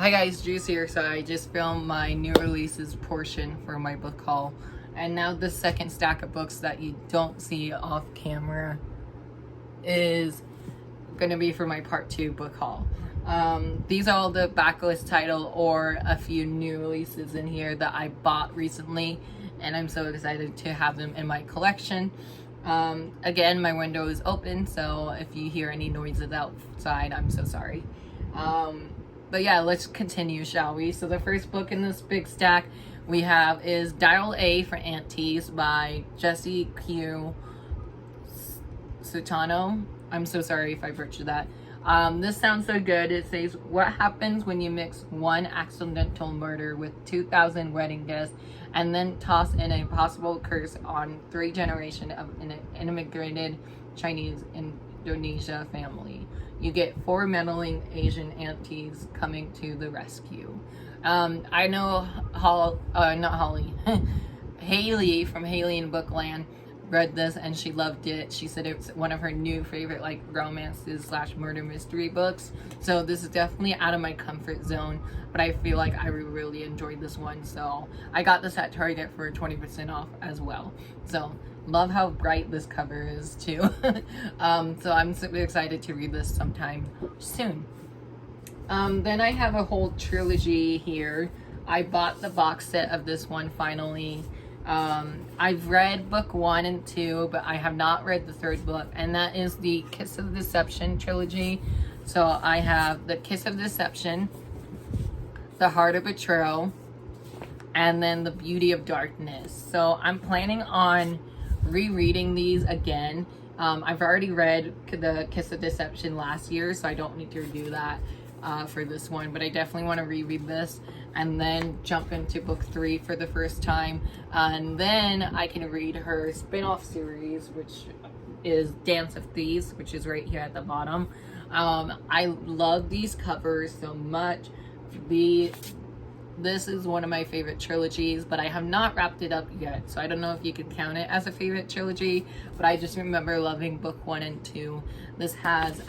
Hi guys, Juice here. So I just filmed my new releases portion for my book haul. And now the second stack of books that you don't see off camera is going to be for my part 2 book haul. These are all the backlist title or a few new releases in here that I bought recently. And I'm so excited to have them in my collection. Again, my window is open, so if you hear any noises outside, I'm so sorry. But yeah, let's continue, shall we? So the first book in this big stack we have is Dial A for Aunties by Jessie Q. Sutano. I'm so sorry if I butchered that. This sounds so good. It says, what happens when you mix one accidental murder with 2,000 wedding guests and then toss in a possible curse on 3 generations of an immigrated Chinese Indonesia family? You get 4 meddling Asian aunties coming to the rescue. I know Haley from Haley in Bookland read this and she loved it. She said it's one of her new favorite like romances / murder mystery books. So this is definitely out of my comfort zone, but I feel like I really enjoyed this one. So I got this at Target for 20% off as well. So love how bright this cover is too. So I'm super excited to read this sometime soon. Then I have a whole trilogy here. I bought the box set of this one finally. I've read book 1 and 2, but I have not read the 3rd book, and that is the Kiss of Deception trilogy. So I have the Kiss of Deception, the Heart of Betrayal, and then the Beauty of Darkness. So I'm planning on rereading these again. I've already read the Kiss of Deception last year, so I don't need to do that for this one, but I definitely want to reread this and then jump into book 3 for the first time, and then I can read her spin-off series, which is Dance of Thieves, which is right here at the bottom. I love these covers so much. This is one of my favorite trilogies, but I have not wrapped it up yet, so I don't know if you could count it as a favorite trilogy, but I just remember loving book 1 and 2. This has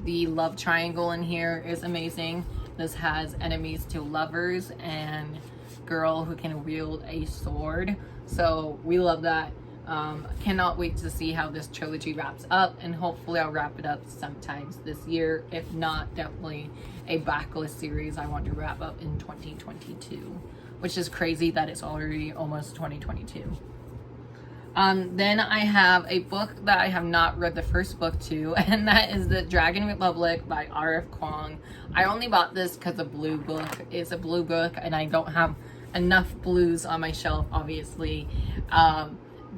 the love triangle in here is amazing. This has enemies to lovers and girl who can wield a sword. So we love that. Cannot wait to see how this trilogy wraps up, and hopefully I'll wrap it up sometimes this year. If not, definitely a backlist series I want to wrap up in 2022, which is crazy that it's already almost 2022. Then I have a book that I have not read the first book to, and that is The Dragon Republic by R.F. Kuang. I only bought this because a blue book. It's a blue book, and I don't have enough blues on my shelf, obviously.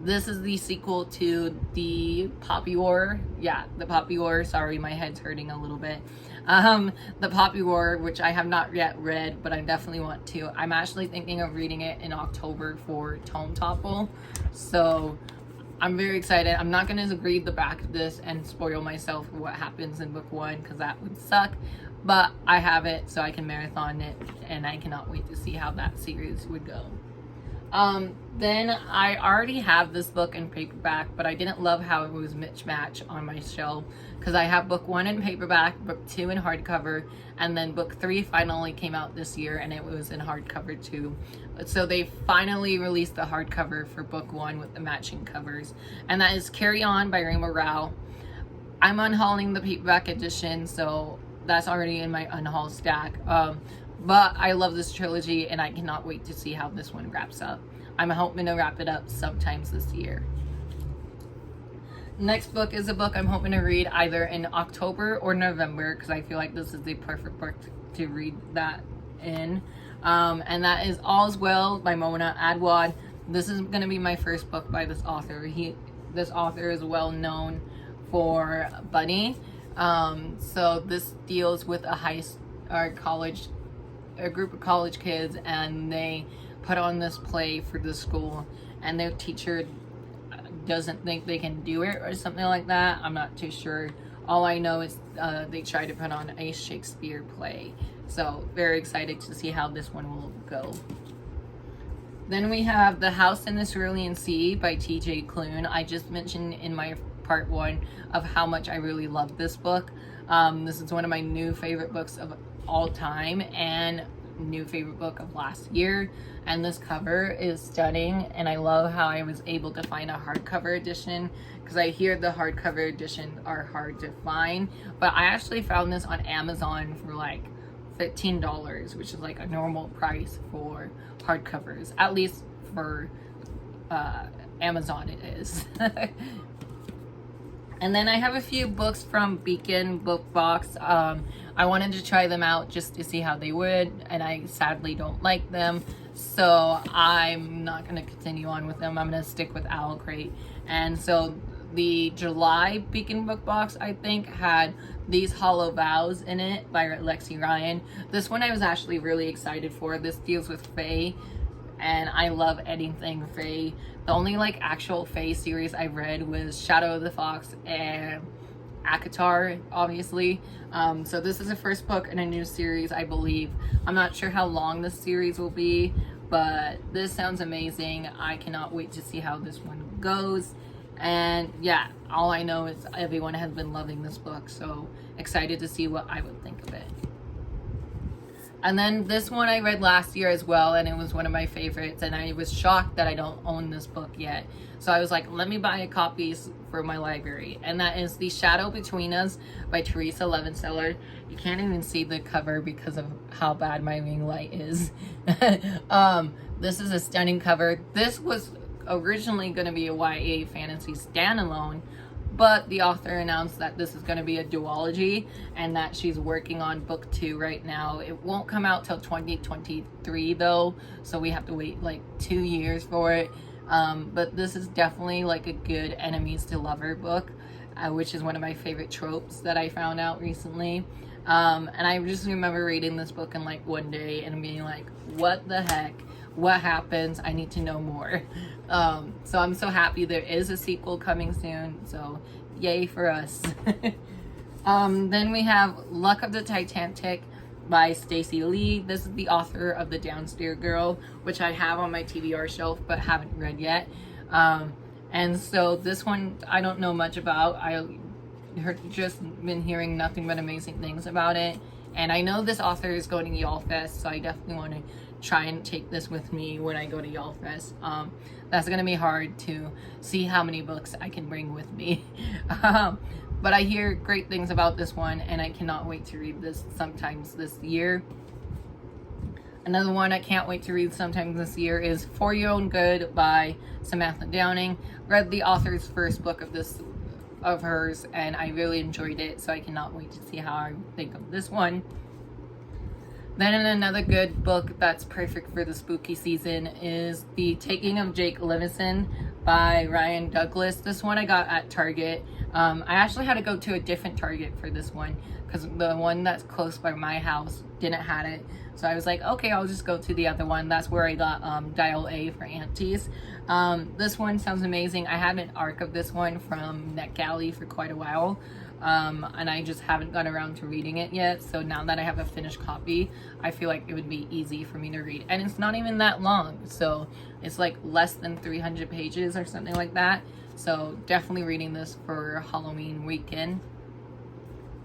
This is the sequel to the Poppy War. Yeah, the Poppy War. Sorry, my head's hurting a little bit. The Poppy War, which I have not yet read, but I definitely want to. I'm actually thinking of reading it in October for Tome Topple. So I'm very excited. I'm not going to read the back of this and spoil myself for what happens in book 1, because that would suck. But I have it, so I can marathon it, and I cannot wait to see how that series would go. Then I already have this book in paperback, but I didn't love how it was mismatched on my shelf, because I have book 1 in paperback, book 2 in hardcover, and then book 3 finally came out this year and it was in hardcover too. So they finally released the hardcover for book 1 with the matching covers, and that is Carry On by Rainbow Rowell. I'm unhauling the paperback edition, so that's already in my unhaul stack. But I love this trilogy and I cannot wait to see how this one wraps up. I'm hoping to wrap it up sometimes this year. Next book is a book I'm hoping to read either in October or November, because I feel like this is the perfect book to read that in. And that is All's Well by Mona Adwad. This is going to be my first book by this author. This author is well known for Bunny. So this deals with a group of college kids, and they put on this play for the school, and their teacher doesn't think they can do it or something like that. I'm not too sure. All I know is they try to put on a Shakespeare play. So very excited to see how this one will go. Then we have The House in the Cerulean Sea by T.J. Klune. I just mentioned in my part one of how much I really love this book. This is one of my new favorite books of all time and new favorite book of last year, and this cover is stunning, and I love how I was able to find a hardcover edition, because I hear the hardcover editions are hard to find, but I actually found this on Amazon for like $15, which is like a normal price for hardcovers, at least for Amazon it is. And then I have a few books from Beacon Book Box. I wanted to try them out just to see how they would, and I sadly don't like them, so I'm not going to continue on with them. I'm going to stick with Owl Crate. And so the July Beacon Book Box, I think, had these Hollow Vows in it by Lexi Ryan. This one I was actually really excited for. This deals with Fae, and I love anything Fae. The only like actual Fae series I read was Shadow of the Fox and ACOTAR, obviously. So this is the first book in a new series, I believe. I'm not sure how long this series will be, but this sounds amazing. I cannot wait to see how this one goes. And yeah, all I know is everyone has been loving this book, so excited to see what I would think of it. And then this one I read last year as well, and it was one of my favorites, and I was shocked that I don't own this book yet. So I was like, let me buy a copy for my library. And that is The Shadow Between Us by Teresa Levenseller. You can't even see the cover because of how bad my ring light is. This is a stunning cover. This was originally going to be a YA fantasy standalone, but the author announced that this is going to be a duology and that she's working on book 2 right now. It won't come out till 2023 though, so we have to wait like 2 years for it. But this is definitely like a good enemies to lover book, which is one of my favorite tropes that I found out recently. And I just remember reading this book in like one day and being like, what the heck? What happens? I need to know more. So I'm so happy there is a sequel coming soon, so yay for us. Then we have Luck of the Titanic by Stacey Lee. This is the author of The Downstairs Girl, which I have on my TBR shelf but haven't read yet. And so this one I don't know much about. Just been hearing nothing but amazing things about it, and I know this author is going to Y'all Fest, so I definitely want to try and take this with me when I go to Y'all Fest. That's gonna be hard to see how many books I can bring with me. But I hear great things about this one, and I cannot wait to read this sometimes this year. Another one I can't wait to read sometime this year is For Your Own Good by Samantha Downing. Read the author's first book of hers, and I really enjoyed it, so I cannot wait to see how I think of this one. Then another good book that's perfect for the spooky season is The Taking of Jake Levinson by Ryan Douglas. This one I got at Target. I actually had to go to a different Target for this one because the one that's close by my house didn't have it. So I was like, okay, I'll just go to the other one. That's where I got Dial A for Aunties. This one sounds amazing. I had an arc of this one from NetGalley for quite a while. And I just haven't got around to reading it yet, so now that I have a finished copy, I feel like it would be easy for me to read, and it's not even that long, so it's like less than 300 pages or something like that, so definitely reading this for Halloween weekend.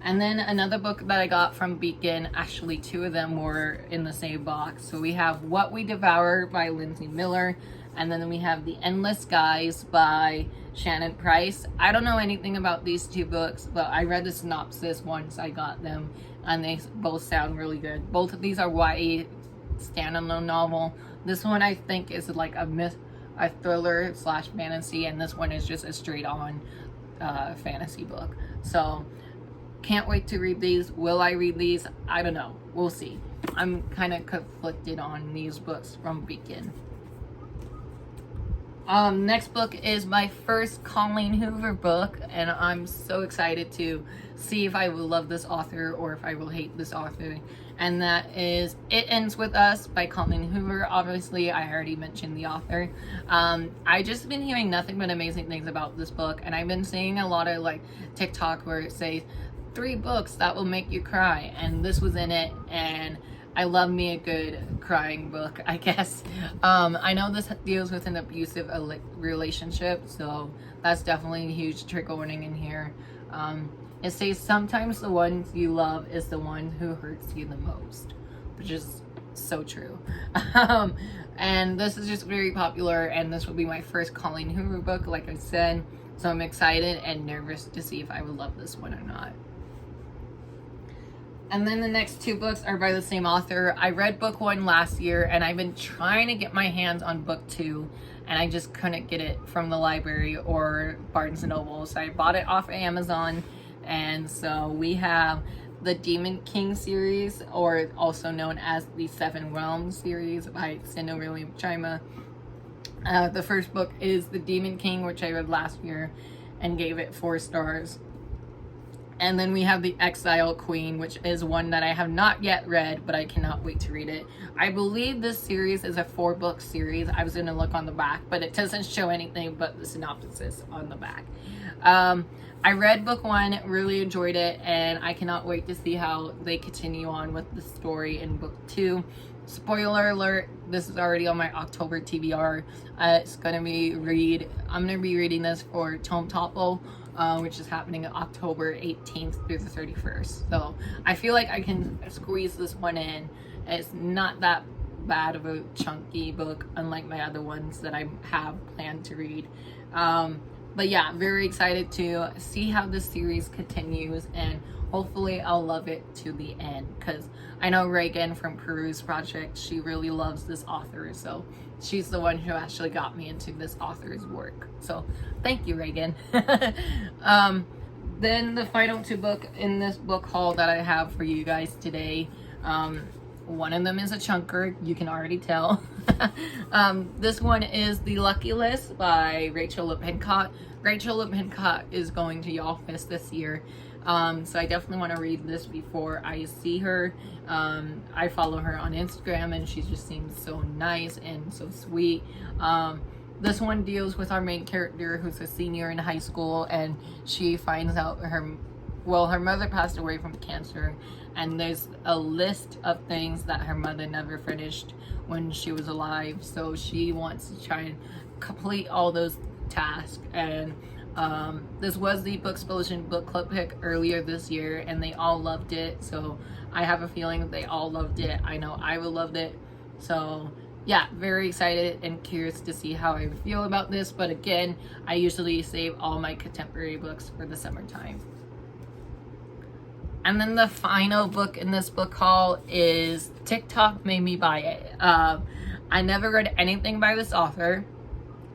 And then another book that I got from Beacon, actually 2 of them were in the same box. So we have What We Devour by Lindsay Miller, and then we have The Endless Skies by Shannon Price. I don't know anything about these 2 books, but I read the synopsis once I got them, and they both sound really good. Both of these are YA standalone novel. This one I think is like a thriller / fantasy, and this one is just a straight on fantasy book. So can't wait to read these. Will I read these? I don't know. We'll see. I'm kind of conflicted on these books from Beacon. Next book is my first Colleen Hoover book, and I'm so excited to see if I will love this author or if I will hate this author, and that is It Ends With Us by Colleen Hoover. Obviously, I already mentioned the author. I just been hearing nothing but amazing things about this book, and I've been seeing a lot of like TikTok where it says 3 books that will make you cry, and this was in it, and I love me a good crying book, I guess. I know this deals with an abusive relationship, so that's definitely a huge trigger warning in here. It says sometimes the ones you love is the one who hurts you the most, which is so true. And this is just very popular, and this will be my first Colleen Hoover book, like I said, so I'm excited and nervous to see if I would love this one or not. And then the next two books are by the same author. I read book 1 last year, and I've been trying to get my hands on book 2, and I just couldn't get it from the library or Barnes & Noble. So I bought it off of Amazon, and so we have the Demon King series, or also known as the Seven Realms series by Sino William Chima. The first book is The Demon King, which I read last year and gave it 4 stars. And then we have The Exile Queen, which is one that I have not yet read, but I cannot wait to read it. I believe this series is a 4-book series. I was going to look on the back, but it doesn't show anything but the synopsis on the back. I read book 1, really enjoyed it, and I cannot wait to see how they continue on with the story in book 2. Spoiler alert, this is already on my October TBR. It's going to be I'm going to be reading this for Tome Topple, which is happening October 18th through the 31st. So I feel like I can squeeze this one in. It's not that bad of a chunky book, unlike my other ones that I have planned to read. But yeah, very excited to see how this series continues, and hopefully I'll love it to the end, because I know Reagan from Peruse Project, she really loves this author, so she's the one who actually got me into this author's work. So thank you, Reagan. Then the final 2 books in this book haul that I have for you guys today, one of them is a chunker, you can already tell. This one is The Lucky List by Rachel Lippincott. Rachel Lippincott is going to Y'allfest this year, so I definitely want to read this before I see her. I follow her on Instagram, and she just seems so nice and so sweet. This one deals with our main character, who's a senior in high school, and she finds out her mother passed away from cancer, and there's a list of things that her mother never finished when she was alive, so she wants to try and complete all those tasks. And this was the Booksplosion book club pick earlier this year, and they all loved it, so I have a feeling that they all loved it. I know I will loved it, so yeah, very excited and curious to see how I feel about this. But again, I usually save all my contemporary books for the summertime. And then the final book in this book haul is TikTok Made Me Buy It. I never read anything by this author.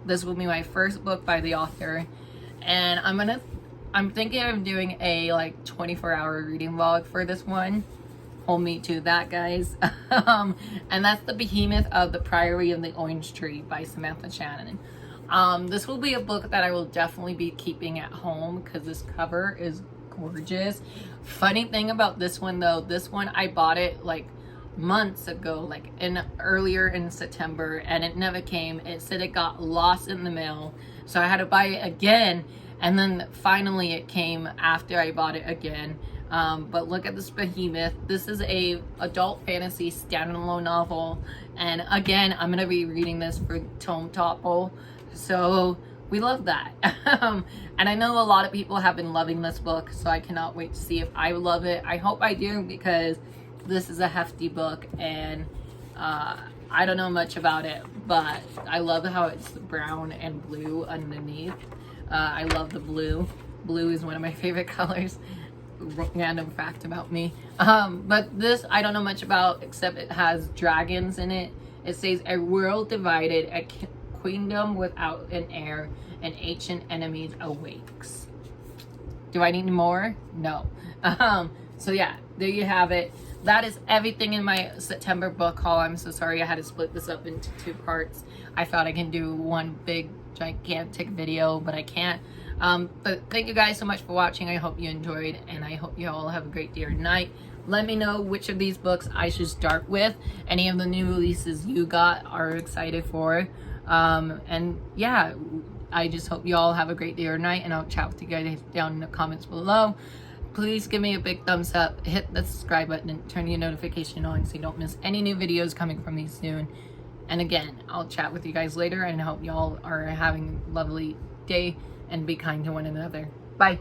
This will be my first book by the author, and I'm thinking of doing a like 24-hour reading vlog for this one. Hold me to that, guys. And that's The Behemoth of the Priory of the Orange Tree by Samantha Shannon. This will be a book that I will definitely be keeping at home, because this cover is gorgeous. Funny thing about this one though, this one I bought it like months ago, like earlier in September, and it never came. It said it got lost in the mail, so I had to buy it again, and then finally it came after I bought it again. But look at this Behemoth. This is a adult fantasy standalone novel, and again I'm gonna be reading this for Tome Topple, so we love that. And I know a lot of people have been loving this book, so I cannot wait to see if I love it. I hope I do, because this is a hefty book, and I don't know much about it, but I love how it's brown and blue underneath. I love the blue. Blue is one of my favorite colors. Random fact about me. But this I don't know much about, except it has dragons in it. It says, a world divided, a queendom without an heir, and ancient enemies awakes. Do I need more? No. So yeah, there you have it. That is everything in my September book haul. I'm so sorry I had to split this up into 2 parts. I thought I can do one big gigantic video, but I can't. But thank you guys so much for watching. I hope you enjoyed, and I hope you all have a great day or night. Let me know which of these books I should start with. Any of the new releases you got are excited for. And yeah, I just hope you all have a great day or night, and I'll chat with you guys down in the comments below. please give me a big thumbs up, hit the subscribe button, and turn your notification on so you don't miss any new videos coming from me soon. And again, I'll chat with you guys later, and I hope y'all are having a lovely day and be kind to one another. Bye.